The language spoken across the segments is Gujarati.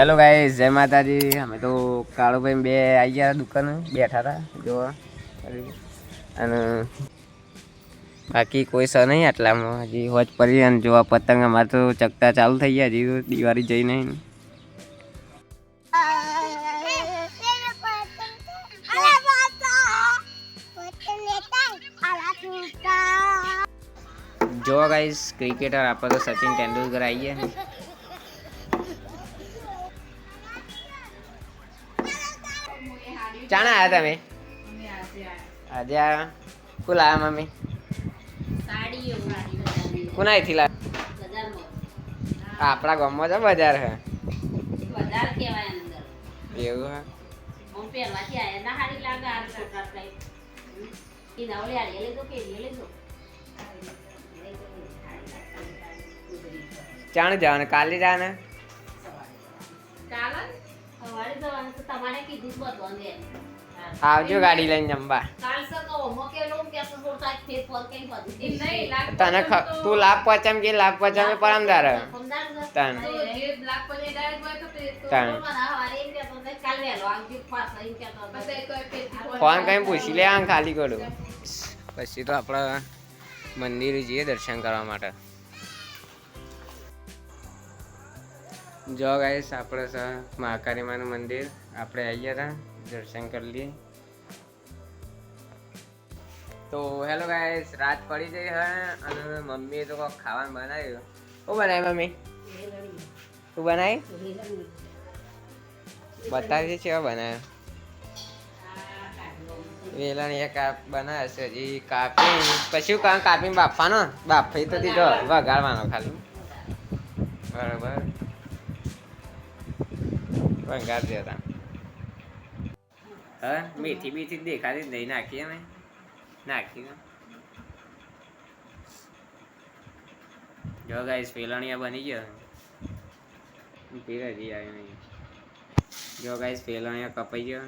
હેલો ગાઈસ, જય માતાજી. અમે તો કાળુભાઈ બે આવી ગયા દુકાને બેઠા હતા જોવા, અને બાકી કોઈ સર નહીં આટલામાં. હજી હોજ પડી અને જોવા પતંગ અમારે તો ચકતા ચાલુ થઈ ગયા. હજી દિવાળી જઈ નહીં. જોવા ગાઈસ, ક્રિકેટર આપણે તો સચિન તેંડુલકર આવી ગયા. ચાણા આવ્યા તમે આજે? કુલ આવ્યા મમ્મી? કોના અહીંથી લાવ્યા? આપણા ગામમાં છે બજાર હે એવું હે. ચાણ જવાનું કાલે જવાના? આવજો ગાડી લઈને જમવા. તને તું લાભ પચામ કે લાભ પચામે પરમદાર ફોન કઈ પૂછી લે ખાલી કરું. પછી તો આપણે મંદિરે જઈએ દર્શન કરવા માટે. જો ગાઈસ, આપણે છે મહાકાળી માનું મંદિર. આપણે આવી ગયા હતા, દર્શન કરી લઈએ. તો હેલો ગાઈસ, રાત પડી ગઈ હે અને મમ્મીએ તો કોઈ ખાવાનું બનાવ્યું. શું બનાવ્યું મમ્મી? શું બનાવી? બતાવી છે કેવા બનાવ્યું? વેલણ એક બનાવે છે. હજી કાપી પછી કાપીને બાફવાનો. બાફી તો દીધો, વગાડવાનો ખાલી. બરોબર, વગાડ દેતા. હા, મીઠી બીઠી દેખાતી નહીં. નાખીએ મેં નાખી. જો ગાઈસ, ફેલણિયા બની ગયો. ધીરે આવી નહીં. જો ગાઈસ, ફેલણિયા કપાઈ ગયો.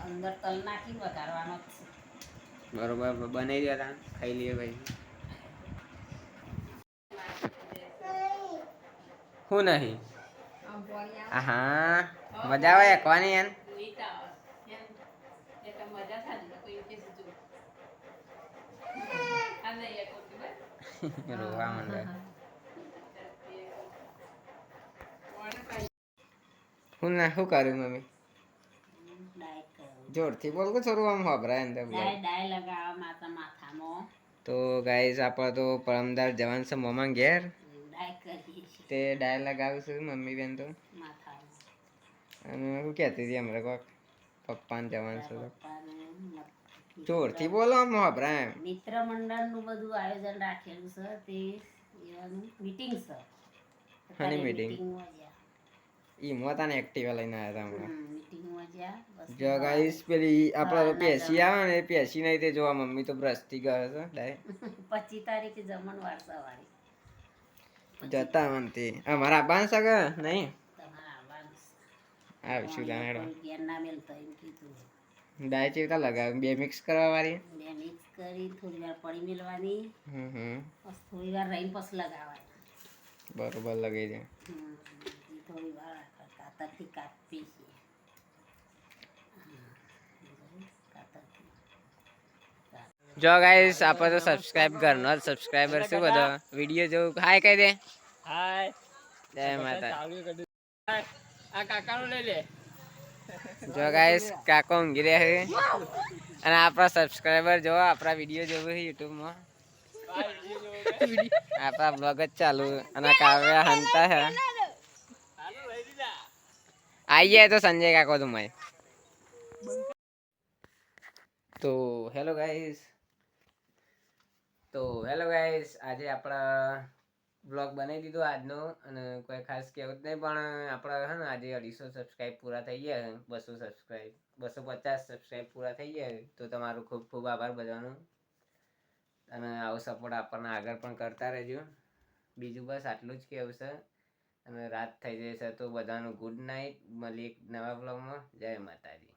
અંદર તલ નાખી વઘારવાનો. બરોબર, બનાવી દેતા. ખાઈ લઈએ ભાઈ. શું નહીં? હા, મજા આવે એકવાની યાર. રોવા માંડે. શું કર્યું મમ્મી? જોરથી બોલ કે થોડું આમ ખબરાય અંદર. તો ગાઈસ, આપણે તો પરમદાર જવાન છે મોમાં ઘેર. તે ડાય લગાવ્યું છે મમ્મી બેન તો. અને શું કહેતી હતી હમણાં કોક પપ્પાને જવાનું છે? જોરથી બોલો આમ ખબરાય. મિત્ર મંડળ નું બધું આયોજન રાખેલું છે. તે મીટિંગ છે. હની મીટિંગ? ઈ મોતાને એક્ટિવા લઈને આવ્યા હતા હમણાં. જો ગાઈસ, પેલી આપણે પેસી આવે ને, પેસી નહીં તે જોવા મમ્મી તો બ્રશથી ગયો છે ડાય. 25 તારીખે જમણવાર સવારે જતા મનતી. અમારા બાન સગા નહીં આવીશું તાનેડો. ડાય ચેવતા લગાવ બે મિક્સ કરવા વાળી. બે મિક્સ કરી થોડી વાર પડી મેલવાની. થોડી વાર રહીને પછી લગાવવાની. બરોબર, લગાવી દે. થોડી વાર કાતરથી કાપી છે. જો ગાઈસ, આપણે તો સબસ્ક્રાઇબ કરનો સબસ્ક્રાઇબર શું બધો વિડિયો જો હાય કહી દે. હાય, જય માતા. આ કાકાનો લઈ લે. જો ગાઈસ, કાકો ઊંઘી રહ્યા છે અને આપણા સબસ્ક્રાઇબર જો આપણા વિડિયો જોવે છે YouTube માં. આપણા બ્લોગ જ ચાલુ અને કાવ્યા હંતા છે. આઈએ તો સંજય કાકો तुम्हारे. તો હેલો ગાઈસ, આજે આપણા બ્લોગ બનાવી દીધો આજનો. અને કોઈ ખાસ કહેવું જ નહીં, પણ આપણે હે ને આજે 250 સબસ્ક્રાઈબ પૂરા થઈ ગયા. 200 સબસ્ક્રાઈબ 250 સબસ્ક્રાઈબ પૂરા થઈ ગયા. તો તમારો ખૂબ ખૂબ આભાર બધાનો. અને આવો સપોર્ટ આપણને આગળ પણ કરતા રહેજો. બીજું બસ આટલું જ કહેવું છે. અને રાત થઈ જશે તો બધાનું ગુડ નાઇટ. મળીએ એક નવા બ્લોગમાં. જય માતાજી.